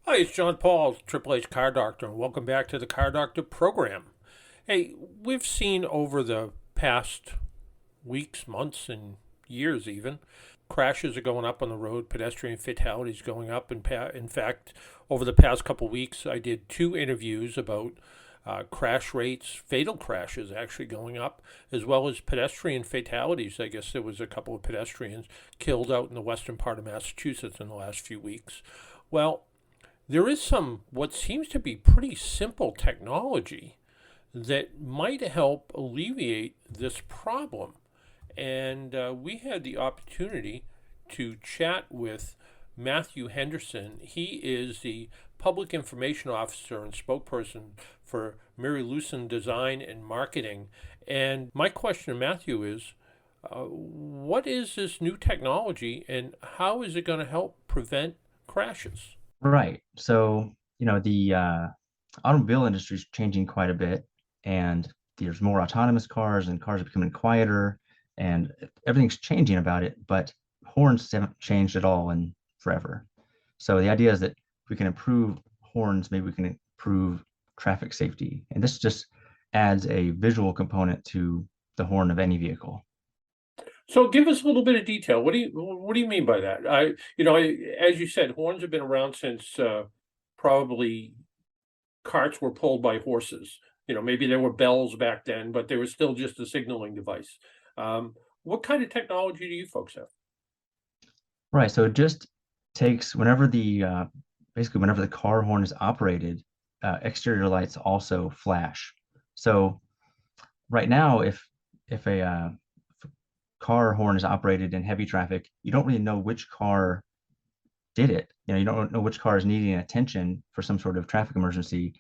Hi, it's John Paul, Triple H Car Doctor, and welcome back to the Car Doctor program. Hey, we've seen over the past weeks, months, and years even, crashes are going up on the road, pedestrian fatalities going up. In fact, over the past couple weeks, I did two interviews about crash rates, fatal crashes actually going up, as well as pedestrian fatalities. I guess there was a couple of pedestrians killed out in the western part of Massachusetts in the last few weeks. Well, there is some what seems to be pretty simple technology that might help alleviate this problem. And we had the opportunity to chat with Matthew Henderson. He is the Public Information Officer and spokesperson for Mary Lucen Design and Marketing. And my question to Matthew is, what is this new technology and how is it going to help prevent crashes? Right. So, the automobile industry is changing quite a bit, and there's more autonomous cars, and cars are becoming quieter, and everything's changing about it, but horns haven't changed at all in forever. So the idea is that if we can improve horns, maybe we can improve traffic safety. And this just adds a visual component to the horn of any vehicle. So give us a little bit of detail. What do you mean by that? As you said, horns have been around since probably carts were pulled by horses. Maybe there were bells back then, but they were still just a signaling device. What kind of technology do you folks have? Right. So it just takes whenever basically whenever the car horn is operated, exterior lights also flash. So right now, if a car horn is operated in heavy traffic, you don't really know which car did it. You don't know which car is needing attention for some sort of traffic emergency.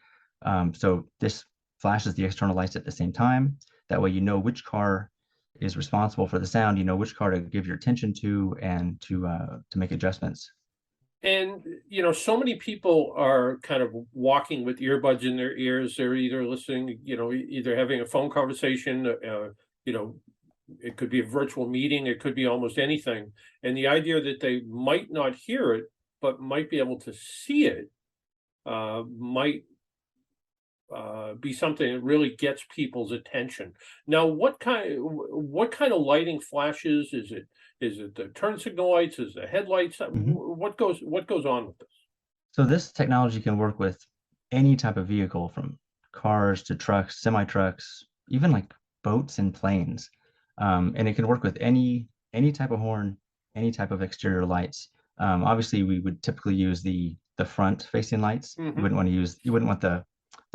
So this flashes the external lights at the same time. That way, you know which car is responsible for the sound. You know which car to give your attention to and to make adjustments. And so many people are kind of walking with earbuds in their ears. They're either listening, either having a phone conversation, you know, it could be a virtual meeting, it could be almost anything. And the idea that they might not hear it, but might be able to see it, might be something that really gets people's attention. Now, what kind of lighting flashes? Is it the turn signal lights? Is it the headlights? Mhm. What goes on with this? So this technology can work with any type of vehicle, from cars to trucks, semi trucks, even like boats and planes. And it can work with any type of horn, any type of exterior lights. Obviously, we would typically use the front facing lights. Hmm. You wouldn't want the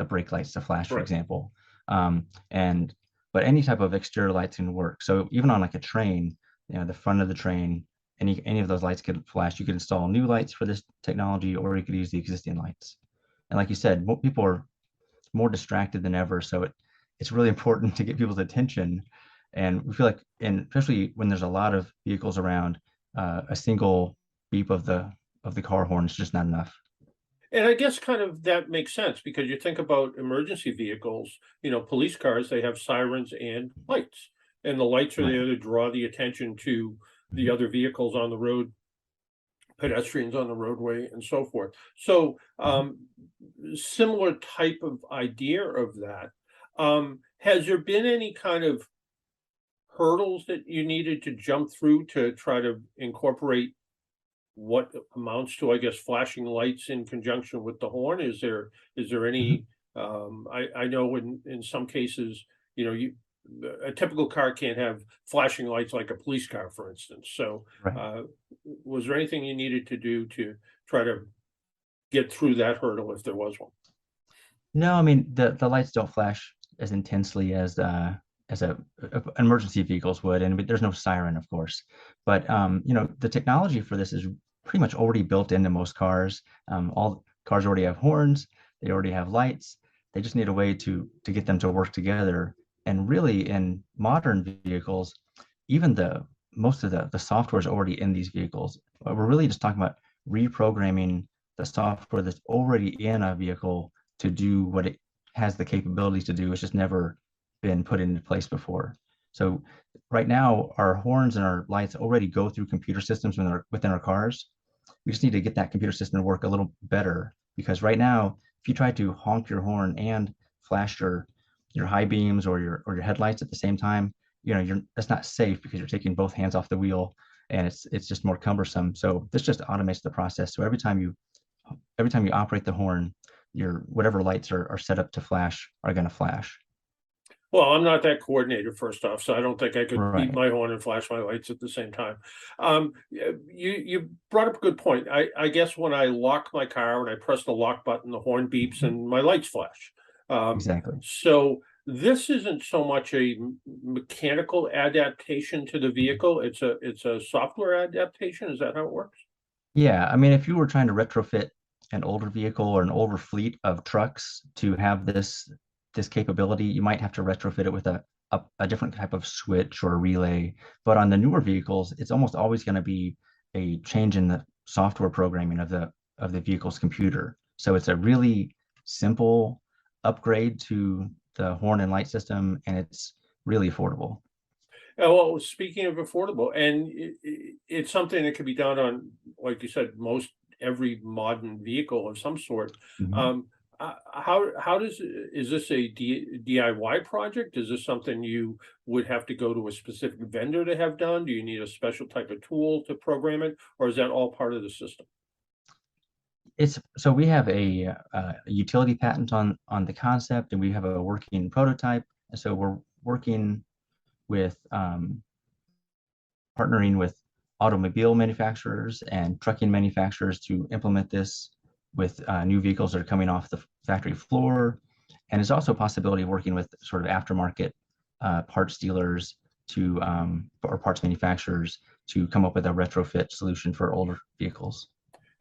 brake lights to flash, for Right. example. And but any type of exterior lights can work. So even on like a train, the front of the train, any of those lights could flash. You could install new lights for this technology, or you could use the existing lights. And like you said, people are more distracted than ever, so it's really important to get people's attention. And we feel like, and especially when there's a lot of vehicles around, a single beep of the car horn is just not enough. And I guess kind of that makes sense because you think about emergency vehicles, police cars, they have sirens and lights. And the lights are Right. there to draw the attention to the Mhm. other vehicles on the road, pedestrians on the roadway, and so forth. So, Mhm. similar type of idea of that. Has there been any kind of hurdles that you needed to jump through to try to incorporate what amounts to, I guess, flashing lights in conjunction with the horn? Is there Mhm. any, I know in some cases, you a typical car can't have flashing lights like a police car, for instance. So, Right. uh, was there anything you needed to do to try to get through that hurdle if there was one? No, I mean the lights don't flash as intensely as emergency vehicles would, and there's no siren, of course. But the technology for this is pretty much already built into most cars. All cars already have horns, they already have lights. They just need a way to get them to work together. And really, in modern vehicles, even the most of the software is already in these vehicles. But we're really just talking about reprogramming the software that's already in a vehicle to do what it has the capabilities to do. It's just never been put into place before. So right now, our horns and our lights already go through computer systems within our cars. We just need to get that computer system to work a little better because right now, if you try to honk your horn and flash your high beams or your headlights at the same time, you're that's not safe because you're taking both hands off the wheel, and it's just more cumbersome. So this just automates the process. So every time you operate the horn, your whatever lights are set up to flash are going to flash. Well, I'm not that coordinated, first off, so I don't think I could beat Right. my horn and flash my lights at the same time. You brought up a good point. I guess when I lock my car, when I press the lock button, the horn beeps Mhm. and my lights flash. Exactly. So this isn't so much a mechanical adaptation to the vehicle, it's a software adaptation. Is that how it works? Yeah, I mean, if you were trying to retrofit an older vehicle or an older fleet of trucks to have this capability, you might have to retrofit it with a different type of switch or a relay. But on the newer vehicles, it's almost always going to be a change in the software programming of the vehicle's computer. So it's a really simple upgrade to the horn and light system, and it's really affordable. Well, speaking of affordable, and it's something that can be done on, like you said, most every modern vehicle of some sort. Mhm. Um, how is this a DIY project? Is this something you would have to go to a specific vendor to have done? Do you need a special type of tool to program it, or is that all part of the system? It's so we have a utility patent on the concept, and we have a working prototype. And so we're working with partnering with automobile manufacturers and trucking manufacturers to implement this with new vehicles that are coming off the factory floor. And there's also a possibility of working with sort of aftermarket parts dealers or parts manufacturers to come up with a retrofit solution for older vehicles.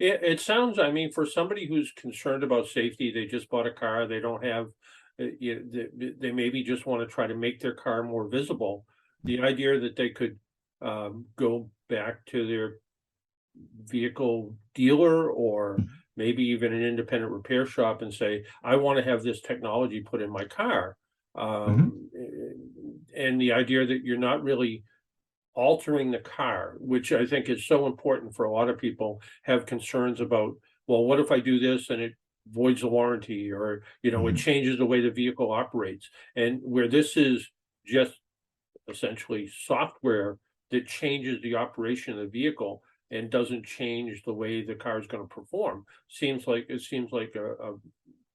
It sounds, I mean, for somebody who's concerned about safety, they just bought a car, they don't have, they maybe just want to try to make their car more visible. The idea that they could go back to their vehicle dealer or maybe even an independent repair shop and say, I want to have this technology put in my car. Mhm. And the idea that you're not really altering the car, which I think is so important for a lot of people have concerns about, well, what if I do this and it voids the warranty or, it Mhm. changes the way the vehicle operates? And where this is just essentially software that changes the operation of the vehicle and doesn't change the way the car is going to perform, seems like a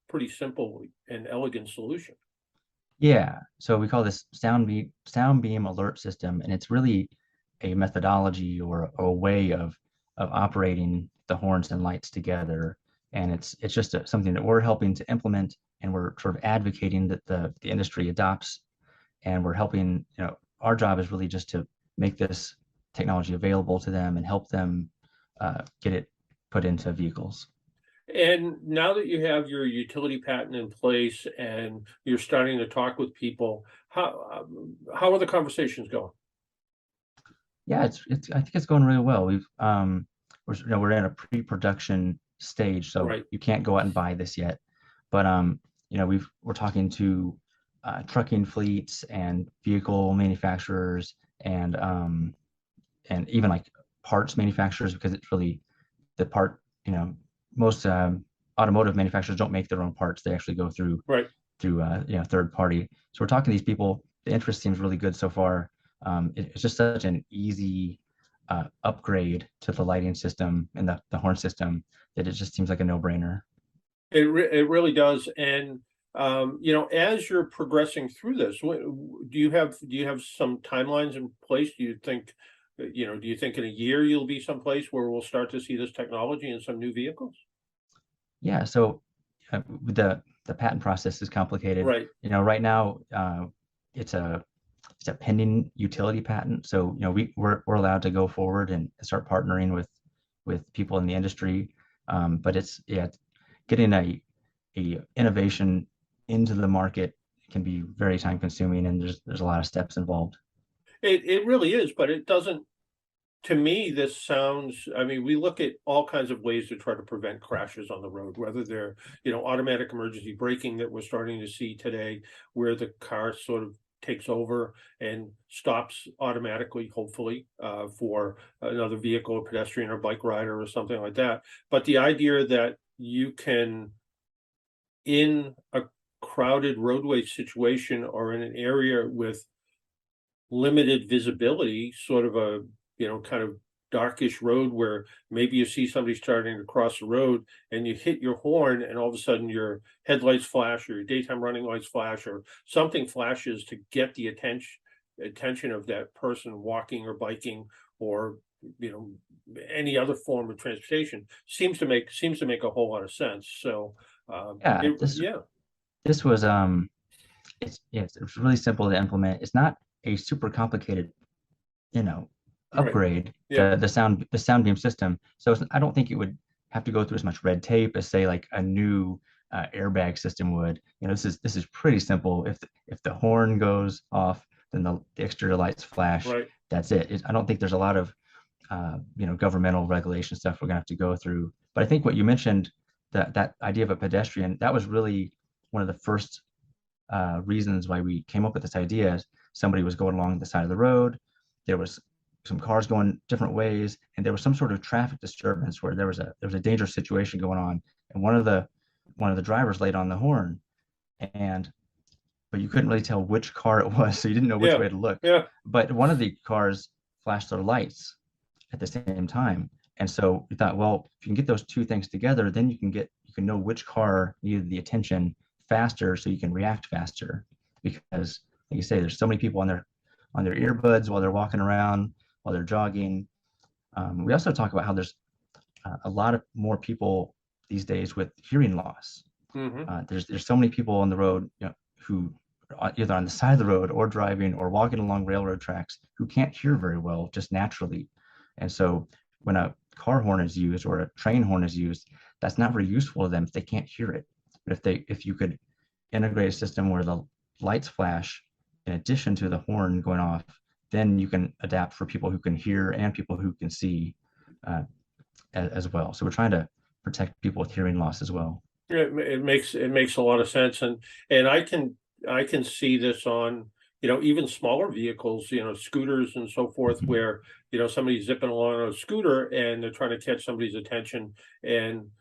pretty simple and elegant solution. Yeah, so we call this sound beam alert system, and it's really a methodology or a way of operating the horns and lights together. And it's just something that we're helping to implement, and we're sort of advocating that the industry adopts, and we're helping, our job is really just to make this technology available to them and help them get it put into vehicles. And now that you have your utility patent in place and you're starting to talk with people, how are the conversations going? Yeah, it's I think it's going really well. We're in a pre-production stage, so Right. you can't go out and buy this yet. But we're talking to trucking fleets and vehicle manufacturers and even like parts manufacturers because it's really the part, most automotive manufacturers don't make their own parts. They actually go Right. through third party. So we're talking to these people. The interest seems really good so far. It's just such an easy upgrade to the lighting system and the horn system that it just seems like a no-brainer. It really does. And as you're progressing through this, do you have some timelines in place? Do you think, do you think in a year you'll be someplace where we'll start to see this technology in some new vehicles? Yeah, so the patent process is complicated. Right. Right now it's a pending utility patent. So we're allowed to go forward and start partnering with people in the industry. But it's yeah, getting a innovation into the market can be very time consuming, and there's a lot of steps involved. It really is, but it doesn't. To me, this sounds, I mean, we look at all kinds of ways to try to prevent crashes on the road, whether they're, automatic emergency braking that we're starting to see today, where the car sort of takes over and stops automatically, hopefully, for another vehicle, a pedestrian or bike rider or something like that. But the idea that you can, in a crowded roadway situation or in an area with limited visibility, sort of a, kind of darkish road where maybe you see somebody starting to cross the road and you hit your horn and all of a sudden your headlights flash or your daytime running lights flash or something flashes to get the attention of that person walking or biking or, you know, any other form of transportation seems to make a whole lot of sense. So Yeah, yeah, this was it's really simple to implement. It's not a super complicated, you know, right. upgrade Yeah, the sound beam system. So I don't think it would have to go through as much red tape as say like a new airbag system would. You know, this is pretty simple. If the horn goes off, then the exterior lights flash. right. That's it. I don't think there's a lot of governmental regulation stuff we're gonna have to go through. But I think what you mentioned, that idea of a pedestrian, that was really one of the first reasons why we came up with this idea. Is somebody was going along the side of the road, there was some cars going different ways, and there was some sort of traffic disturbance where there was a dangerous situation going on, and one of the drivers laid on the horn, and but you couldn't really tell which car it was, so you didn't know which Yeah, way to look. yeah. But one of the cars flashed their lights at the same time. And so we thought, well, if you can get those two things together, then you can know which car needed the attention faster so you can react faster. Because like you say, there's so many people on their earbuds while they're walking around, while they're jogging. We also talk about how there's a lot of more people these days with hearing loss. Hmm. There's so many people on the road, who are either on the side of the road or driving or walking along railroad tracks who can't hear very well just naturally. And so when a car horn is used or a train horn is used, that's not very useful to them if they can't hear it. But if you could integrate a system where the lights flash in addition to the horn going off, then you can adapt for people who can hear and people who can see uh, as well. So we're trying to protect people with hearing loss as well. It makes a lot of sense, and I can see this on, even smaller vehicles, scooters and so forth, Mhm. where somebody's zipping along on a scooter and they're trying to catch somebody's attention, and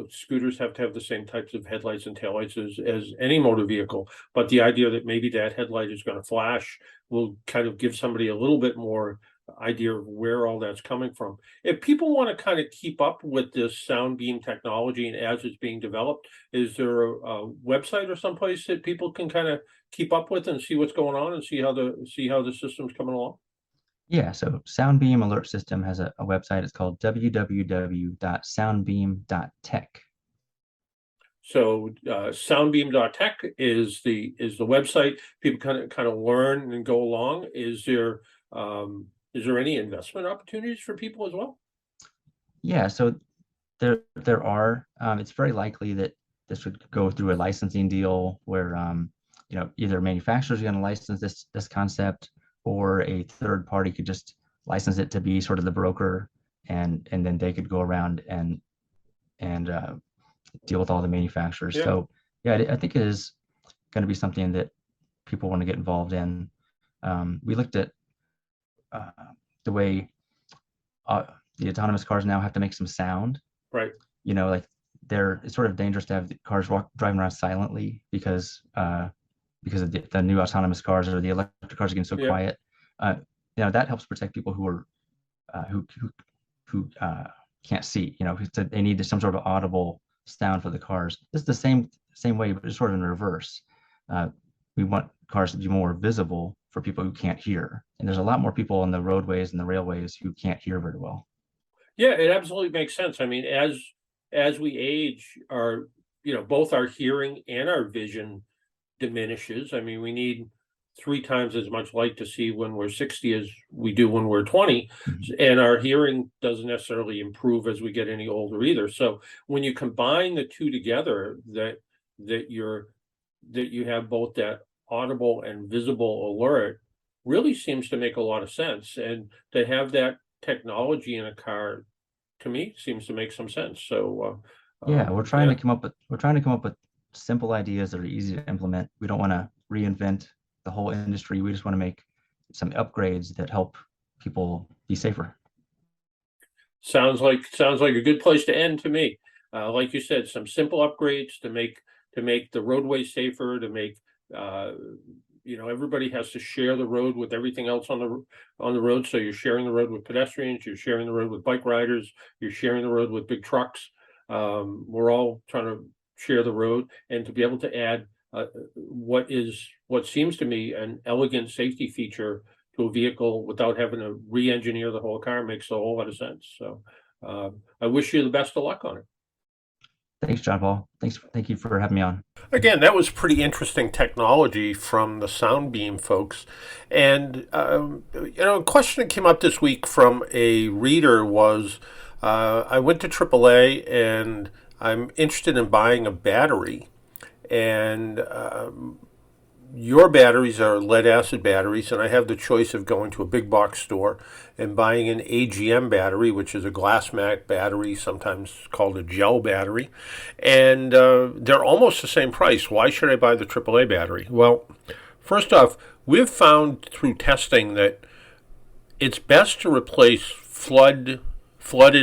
scooters have to have the same types of headlights and taillights as any motor vehicle, but the idea that maybe that headlight is going to flash will kind of give somebody a little bit more idea of where all that's coming from. If people want to kind of keep up with this sound beam technology and as it's being developed, is there a website or someplace that people can kind of keep up with and see what's going on and see how the system's coming along? Yeah, so Soundbeam Alert System has a website. It's called www.soundbeam.tech. So soundbeam.tech is the website. People kind of learn and go along. Is there any investment opportunities for people as well? Yeah, so there are. It's very likely that this would go through a licensing deal where either manufacturers are going to license this concept, or a third party could just license it to be sort of the broker, and then they could go around and deal with all the manufacturers. Yeah. So yeah, I think it is going to be something that people want to get involved in. We looked at uh, the way uh, the autonomous cars now have to make some sound. Right. Like it's sort of dangerous to have the cars driving around silently because of the new autonomous cars or the electric cars are getting so Yeah. quiet. Uh, that helps protect people who are who can't see. They need some sort of audible sound for the cars. This is the same way, but it's sort of in reverse. Uh, we want cars to be more visible for people who can't hear, and there's a lot more people on the roadways and the railways who can't hear very well. Yeah, it absolutely makes sense. I mean, as we age, our both our hearing and our vision diminishes. I mean, we need three times as much light to see when we're 60 as we do when we're 20, Mhm. and our hearing doesn't necessarily improve as we get any older either. So when you combine the two together, that you're that you have both that audible and visible alert really seems to make a lot of sense. And to have that technology in a car, to me, seems to make some sense. So, Yeah, we're trying yeah. to come up with simple ideas that are easy to implement. We don't want to reinvent the whole industry. We just want to make some upgrades that help people be safer. Sounds like a good place to end to me. like you said, some simple upgrades to make the roadway safer, to make everybody has to share the road with everything else on the road. So you're sharing the road with pedestrians, you're sharing the road with bike riders, you're sharing the road with big trucks. We're all trying to share the road, and to be able to add what seems to me an elegant safety feature to a vehicle without having to re-engineer the whole car makes a whole lot of sense. So I wish you the best of luck on it. Thanks, John Paul. Thank you for having me on. Again, that was pretty interesting technology from the Soundbeam folks. And, a question that came up this week from a reader was I went to AAA and I'm interested in buying a battery. And your batteries are lead acid batteries, and I have the choice of going to a big box store and buying an AGM battery, which is a glass mat battery, sometimes called a gel battery, and they're almost the same price. Why should I buy the AAA battery? Well, first off, we've found through testing that it's best to replace flooded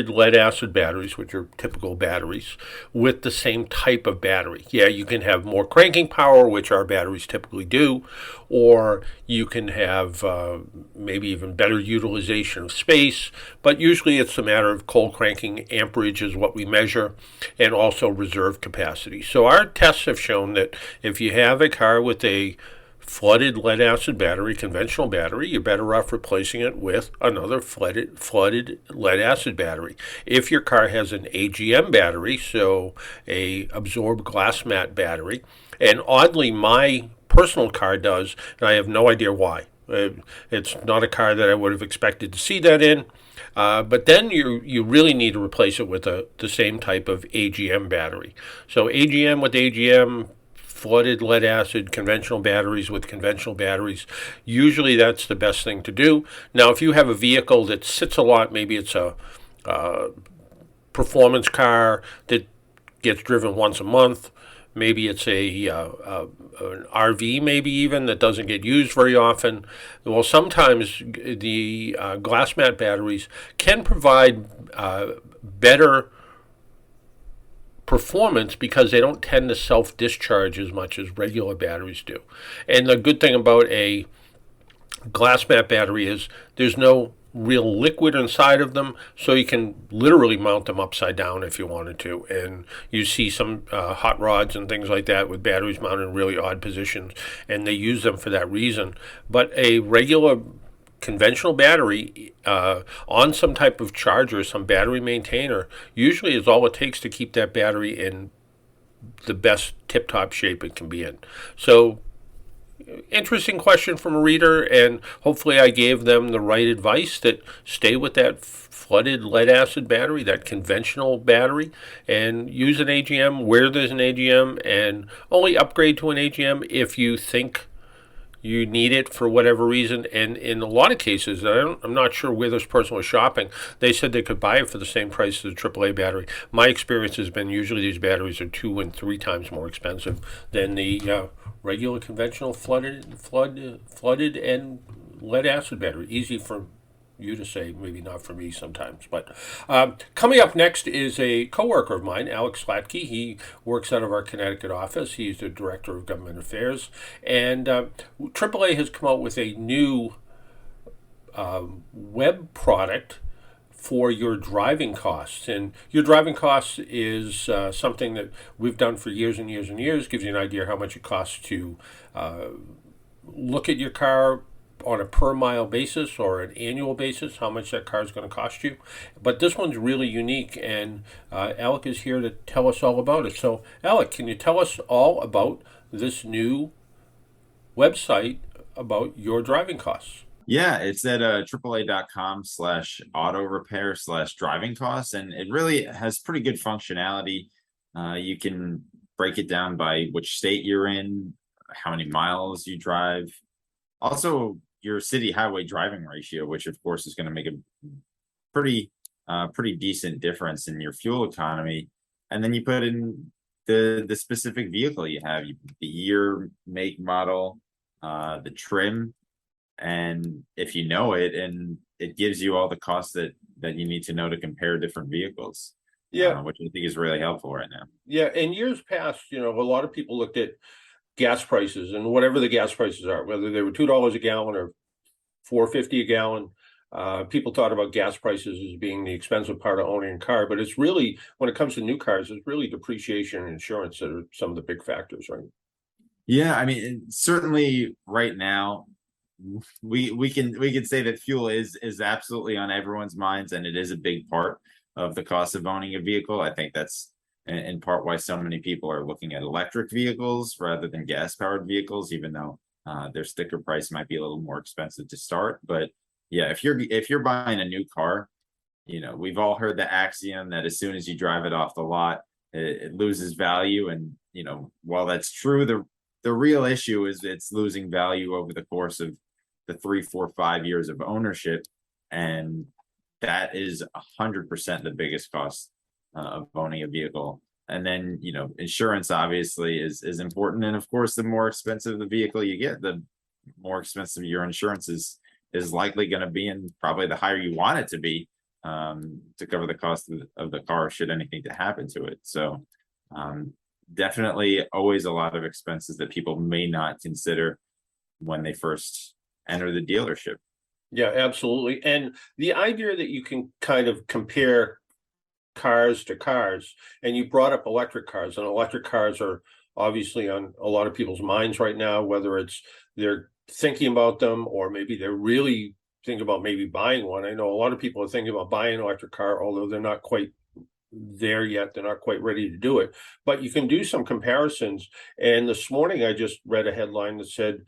lead acid batteries, which are typical batteries, with the same type of battery. Yeah, you can have more cranking power, which our batteries typically do, or you can have maybe even better utilization of space, but usually it's a matter of cold cranking amperage is what we measure, and also reserve capacity. So our tests have shown that if you have a car with a flooded lead acid battery, conventional battery, you're better off replacing it with another flooded lead acid battery. If your car has an AGM battery, so a absorbed glass mat battery, and oddly my personal car does, and I have no idea why. It's not a car that I would have expected to see that in. But then you really need to replace it with the same type of AGM battery. So AGM with AGM, flooded lead acid, conventional batteries with conventional batteries. Usually that's the best thing to do. Now, if you have a vehicle that sits a lot, maybe it's a performance car that gets driven once a month, maybe it's an RV, maybe even, that doesn't get used very often. Well, sometimes the glass mat batteries can provide better performance because they don't tend to self-discharge as much as regular batteries do. And the good thing about a glass mat battery is there's no real liquid inside of them, so you can literally mount them upside down if you wanted to. And you see some hot rods and things like that with batteries mounted in really odd positions, and they use them for that reason. But a regular conventional battery on some type of charger, some battery maintainer, usually is all it takes to keep that battery in the best tip-top shape it can be in. So, interesting question from a reader, and hopefully I gave them the right advice, that stay with that flooded lead acid battery, that conventional battery, and use an AGM where there's an AGM, and only upgrade to an AGM if you think you need it for whatever reason. And in a lot of cases, I'm not sure where this person was shopping, they said they could buy it for the same price as a AAA battery. My experience has been usually these batteries are 2 and 3 times more expensive than the regular conventional flooded and lead acid battery. Easy for you to say, maybe not for me sometimes. But coming up next is a coworker of mine, Alex Slatke. He works out of our Connecticut office. He's the Director of Government Affairs. And AAA has come out with a new web product for your driving costs. And your driving costs is something that we've done for years and years and years. Gives you an idea how much it costs to look at your car on a per mile basis or an annual basis, how much that car is going to cost you. But this one's really unique, and Alec is here to tell us all about it. So, Alec, can you tell us all about this new website about your driving costs? Yeah, it's at AAA.com/auto repair/driving costs, and it really has pretty good functionality. You can break it down by which state you're in, how many miles you drive, also your city highway driving ratio, which of course is going to make a pretty decent difference in your fuel economy. And then you put in the specific vehicle you have, the year, make, model, the trim, and if you know it, and it gives you all the costs that you need to know to compare different vehicles. Yeah, which I think is really helpful right now. yeah. In years past, a lot of people looked at gas prices and whatever the gas prices are, whether they were $2 a gallon or $4.50 a gallon. People thought about gas prices as being the expensive part of owning a car, but it's really, when it comes to new cars, it's really depreciation and insurance that are some of the big factors, right? Yeah, I mean, certainly right now, we can say that fuel is absolutely on everyone's minds, and it is a big part of the cost of owning a vehicle. I think that's in part why so many people are looking at electric vehicles rather than gas powered vehicles, even though their sticker price might be a little more expensive to start. But yeah, if you're buying a new car, we've all heard the axiom that as soon as you drive it off the lot, it loses value. And while that's true, the real issue is it's losing value over the course of the 3, 4, 5 years of ownership, and that is 100% the biggest cost of owning a vehicle. And then insurance obviously is important, and of course, the more expensive the vehicle you get, the more expensive your insurance is likely going to be, and probably the higher you want it to be to cover the cost of the car should anything to happen to it. So definitely always a lot of expenses that people may not consider when they first enter the dealership. Yeah, absolutely. And the idea that you can kind of compare cars to cars, and you brought up electric cars, and electric cars are obviously on a lot of people's minds right now, whether it's they're thinking about them or maybe they're really thinking about maybe buying one. I know a lot of people are thinking about buying an electric car, although they're not quite there yet. They're not quite ready to do it, but you can do some comparisons. And this morning I just read a headline that said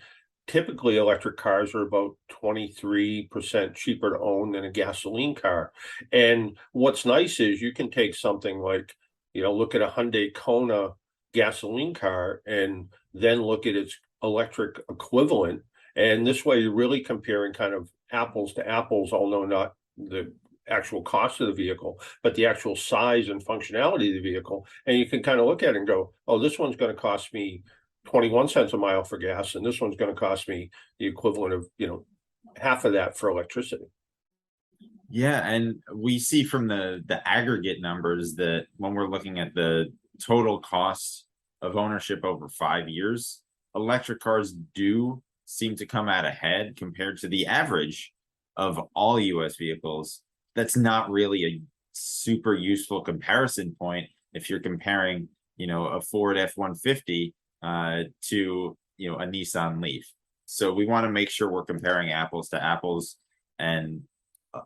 typically electric cars are about 23% cheaper to own than a gasoline car. And what's nice is you can take something like, look at a Hyundai Kona gasoline car and then look at its electric equivalent. And this way you're really comparing kind of apples to apples, although not the actual cost of the vehicle, but the actual size and functionality of the vehicle. And you can kind of look at it and go, oh, this one's going to cost me 21 cents a mile for gas, and this one's going to cost me the equivalent of, half of that for electricity. Yeah, and we see from the aggregate numbers that when we're looking at the total cost of ownership over 5 years, electric cars do seem to come out ahead compared to the average of all US vehicles. That's not really a super useful comparison point if you're comparing, a Ford F-150 to, a Nissan Leaf. So we want to make sure we're comparing apples to apples. And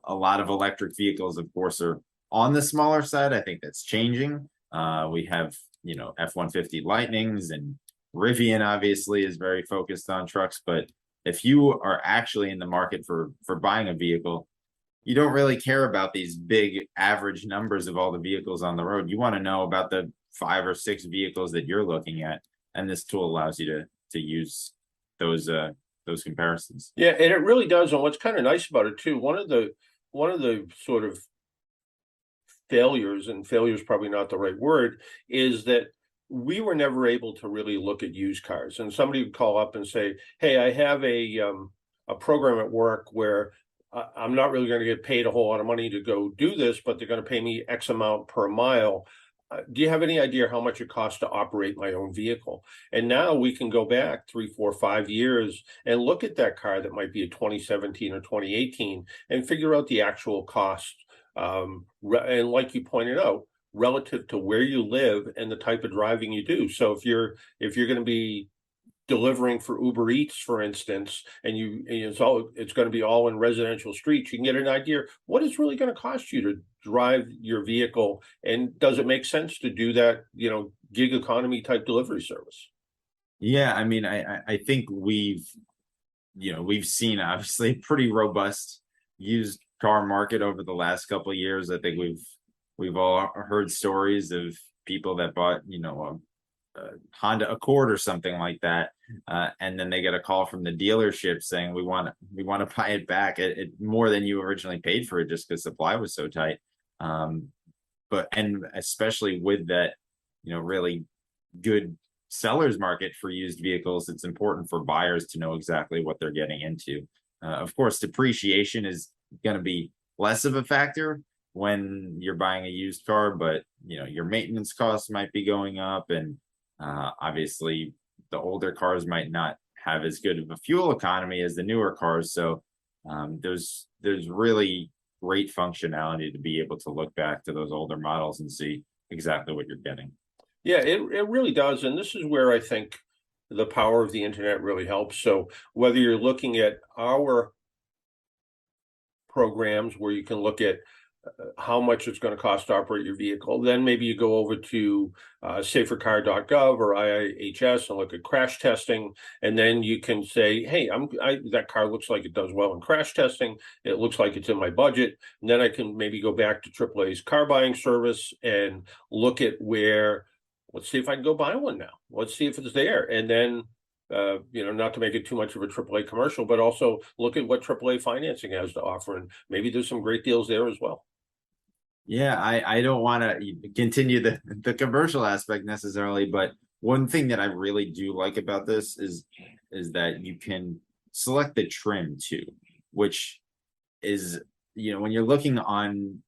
a lot of electric vehicles, of course, are on the smaller side. I think that's changing. We have, F-150 Lightnings, and Rivian obviously is very focused on trucks. But if you are actually in the market for buying a vehicle, you don't really care about these big average numbers of all the vehicles on the road. You want to know about the 5 or 6 vehicles that you're looking at, and this tool allows you to use those comparisons. Yeah, and it really does. And what's kind of nice about it too, one of the sort of failures, and failure is probably not the right word, is that we were never able to really look at used cars. And somebody would call up and say, hey, I have a program at work where I'm not really going to get paid a whole lot of money to go do this, but they're going to pay me X amount per mile. Do you have any idea how much it costs to operate my own vehicle? And now we can go back 3, 4, 5 years and look at that car that might be a 2017 or 2018 and figure out the actual cost. And like you pointed out, relative to where you live and the type of driving you do. So if you're going to be delivering for Uber Eats, for instance, and it's going to be all in residential streets, you can get an idea what it's really going to cost you to drive your vehicle, and does it make sense to do that, gig economy type delivery service? Yeah, I mean, I think we've seen obviously a pretty robust used car market over the last couple of years. I think we've all heard stories of people that bought, a Honda Accord or something like that, and then they get a call from the dealership saying we want to buy it back at more than you originally paid for it, just because supply was so tight. But especially with that, really good seller's market for used vehicles, it's important for buyers to know exactly what they're getting into. Of course, depreciation is going to be less of a factor when you're buying a used car, but your maintenance costs might be going up, and obviously the older cars might not have as good of a fuel economy as the newer cars. So there's really great functionality to be able to look back to those older models and see exactly what you're getting. Yeah, it really does. And this is where I think the power of the internet really helps. So whether you're looking at our programs where you can look at how much it's going to cost to operate your vehicle, then maybe you go over to safercar.gov or IIHS and look at crash testing, and then you can say, hey, that car looks like it does well in crash testing, it looks like it's in my budget, and then I can maybe go back to AAA's car buying service and look at where, let's see if I can go buy one now, let's see if it's there, and then not to make it too much of a AAA commercial, but also look at what AAA financing has to offer, and maybe there's some great deals there as well. Yeah, I don't want to continue the commercial aspect necessarily, but one thing that I really do like about this is that you can select the trim too, which is, when you're looking on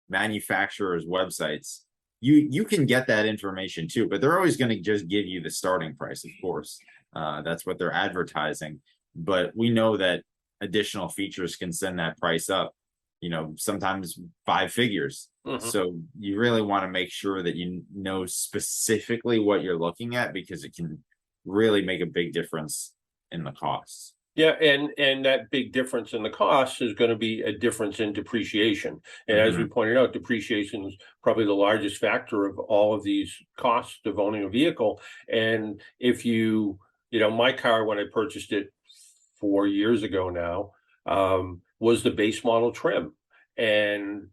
manufacturers' websites, you can get that information too, but they're always going to just give you the starting price, of course. That's what they're advertising, but we know that additional features can send that price up, sometimes 5 figures. So you really want to make sure that you know specifically what you're looking at, because it can really make a big difference in the costs. Yeah, and that big difference in the cost is going to be a difference in depreciation. And as we pointed out, depreciation is probably the largest factor of all of these costs of owning a vehicle. And if my car, when I purchased it 4 years ago now, was the base model trim. And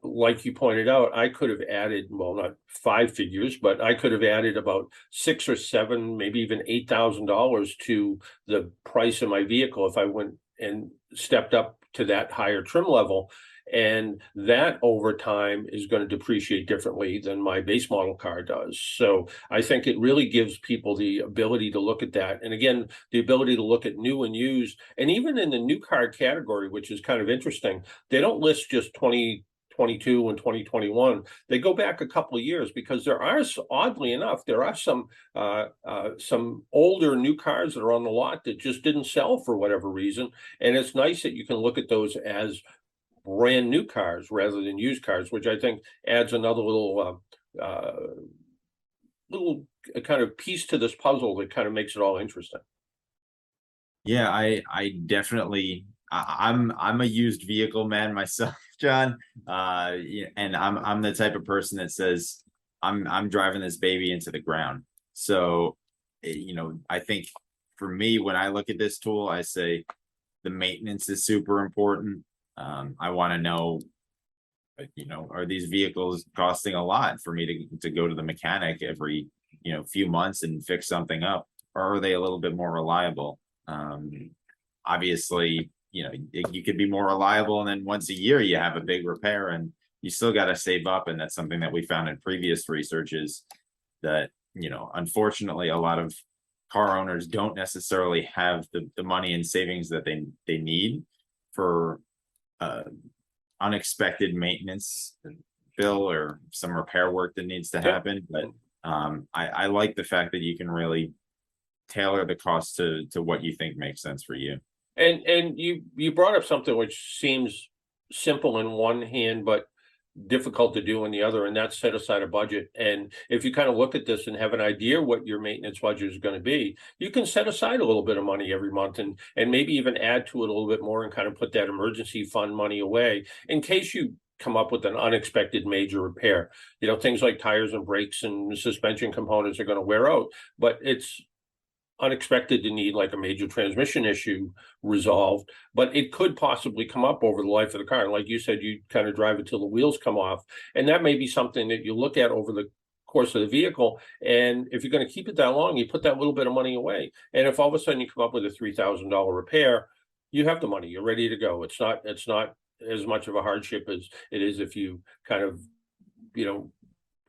like you pointed out, I could have added, well, not 5 figures, but I could have added about 6 or 7, maybe even $8,000 to the price of my vehicle if I went and stepped up to that higher trim level. And that over time is going to depreciate differently than my base model car does. So I think it really gives people the ability to look at that. And again, the ability to look at new and used, and even in the new car category, which is kind of interesting, they don't list just 2022 and 2021. They go back a couple of years, because there are, oddly enough, there are some older new cars that are on the lot that just didn't sell for whatever reason. And it's nice that you can look at those as brand new cars rather than used cars, which I think adds another little kind of piece to this puzzle that kind of makes it all interesting. Yeah, I definitely, I'm a used vehicle man myself, John. And I'm the type of person that says I'm driving this baby into the ground. So, I think for me, when I look at this tool, I say the maintenance is super important. I want to know, are these vehicles costing a lot for me to go to the mechanic every, few months and fix something up, or are they a little bit more reliable? Obviously, you could be more reliable, and then once a year you have a big repair, and you still got to save up. And that's something that we found in previous researches, that, unfortunately, a lot of car owners don't necessarily have the money and savings that they need for unexpected maintenance bill or some repair work that needs to happen. But I like the fact that you can really tailor the cost to what you think makes sense for you. And you brought up something which seems simple in one hand, but difficult to do in the other, and that's set aside a budget. And if you kind of look at this and have an idea what your maintenance budget is going to be, you can set aside a little bit of money every month, and maybe even add to it a little bit more, and kind of put that emergency fund money away in case you come up with an unexpected major repair. Things like tires and brakes and suspension components are going to wear out, but it's unexpected to need like a major transmission issue resolved, but it could possibly come up over the life of the car. And like you said, you kind of drive it till the wheels come off, and that may be something that you look at over the course of the vehicle. And if you're going to keep it that long, you put that little bit of money away. And if all of a sudden you come up with a $3,000 repair, you have the money, you're ready to go. It's not as much of a hardship as it is if you kind of,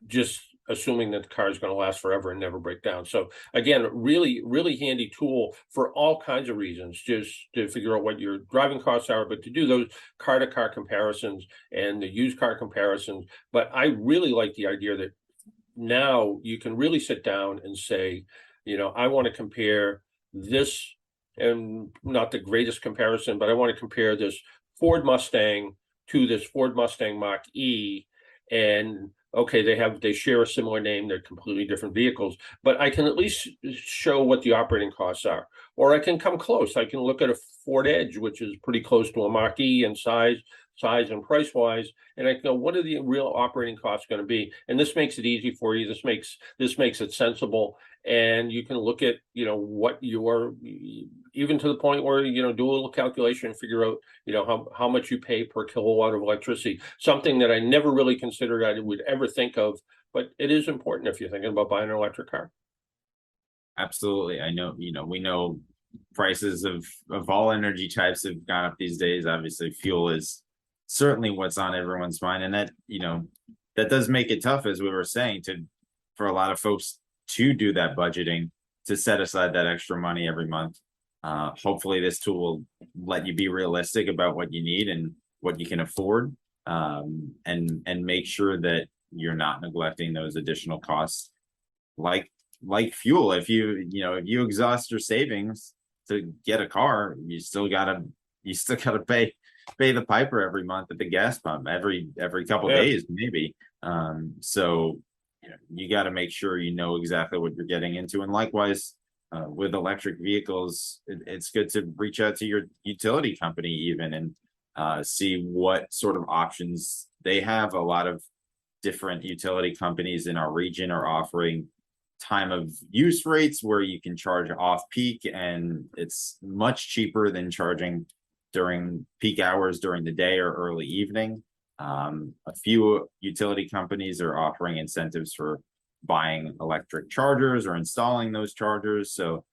just assuming that the car is going to last forever and never break down. So again, really, really handy tool for all kinds of reasons, just to figure out what your driving costs are, but to do those car to car comparisons and the used car comparisons. But I really like the idea that now you can really sit down and say, I want to compare this, and not the greatest comparison, but I want to compare this Ford Mustang to this Ford Mustang Mach-E, and okay, they share a similar name, they're completely different vehicles, but I can at least show what the operating costs are. Or I can come close. I can look at a Ford Edge, which is pretty close to a Mach-E in size and price wise, and I can go, what are the real operating costs going to be? And this makes it easy for you. This makes it sensible, and you can look at what your, even to the point where do a little calculation and figure out how much you pay per kilowatt of electricity. Something that I never really considered I would ever think of, but it is important if you're thinking about buying an electric car. Absolutely. I know, we know prices of all energy types have gone up these days. Obviously, fuel is certainly what's on everyone's mind, and that that does make it tough, as we were saying, for a lot of folks to do that budgeting, to set aside that extra money every month. Hopefully this tool will let you be realistic about what you need and what you can afford, and make sure that you're not neglecting those additional costs, like fuel. If you exhaust your savings to get a car, you still gotta pay the piper every month at the gas pump, every couple days maybe. So you got to make sure you know exactly what you're getting into. And likewise, with electric vehicles, it's good to reach out to your utility company even, and see what sort of options they have. A lot of different utility companies in our region are offering time of use rates where you can charge off peak, and it's much cheaper than charging during peak hours during the day or early evening. A few utility companies are offering incentives for buying electric chargers or installing those chargers. So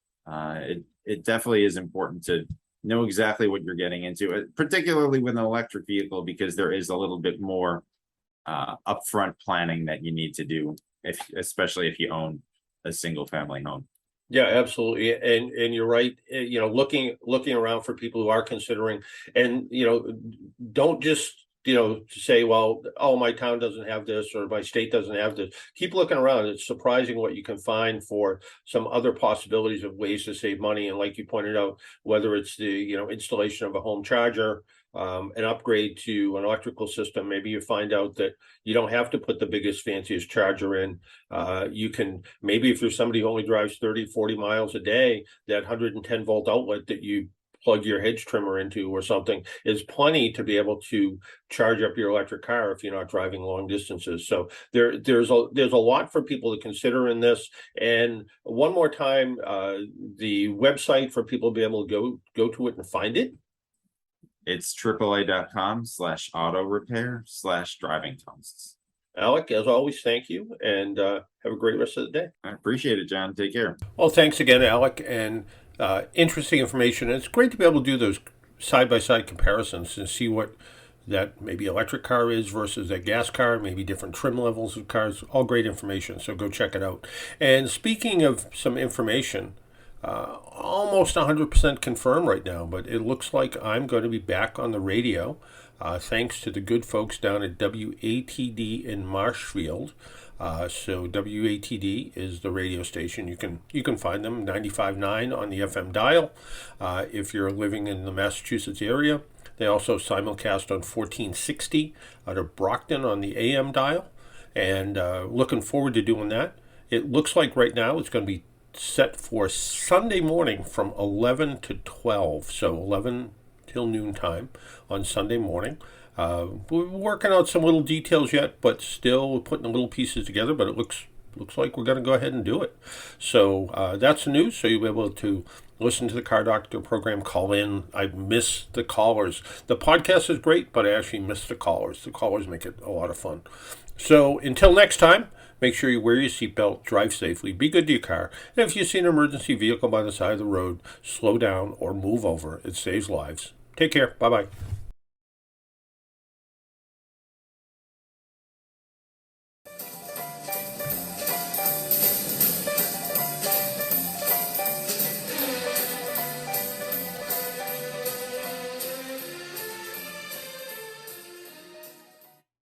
it definitely is important to know exactly what you're getting into, particularly with an electric vehicle, because there is a little bit more upfront planning that you need to do, especially if you own a single family home. Yeah, absolutely. And you're right. Looking around for people who are considering, and don't just say, well, oh, my town doesn't have this or my state doesn't have this. Keep looking around. It's surprising what you can find for some other possibilities of ways to save money. And like you pointed out, whether it's the installation of a home charger, an upgrade to an electrical system, maybe you find out that you don't have to put the biggest, fanciest charger in. You can, maybe if you're somebody who only drives 30-40 miles a day, that 110 volt outlet that you plug your hedge trimmer into or something is plenty to be able to charge up your electric car if you're not driving long distances. So there's a lot for people to consider in this. And one more time, the website for people to be able to go to it and find it. It's AAA.com/auto repair/driving costs. Alec, as always, thank you, and have a great rest of the day. I appreciate it, John. Take care. Well, thanks again, Alec, and interesting information. And it's great to be able to do those side-by-side comparisons and see what that maybe electric car is versus a gas car, maybe different trim levels of cars. All great information, so go check it out. And speaking of some information, almost 100% confirmed right now, but it looks like I'm going to be back on the radio, thanks to the good folks down at WATD in Marshfield. So WATD is the radio station. You can find them 95.9 on the FM dial. If you're living in the Massachusetts area, they also simulcast on 1460 out of Brockton on the AM dial, and looking forward to doing that. It looks like right now it's going to be set for Sunday morning from 11 to 12, so 11 till noon time on Sunday morning. We're working out some little details yet, but still putting the little pieces together, but it looks like we're going to go ahead and do it. So that's the news, so you'll be able to listen to the Car Doctor program, call in. I miss the callers. The podcast is great, but I actually miss the callers. The callers make it a lot of fun. So until next time, make sure you wear your seatbelt, drive safely, be good to your car, and if you see an emergency vehicle by the side of the road, slow down or move over. It saves lives. Take care. Bye-bye.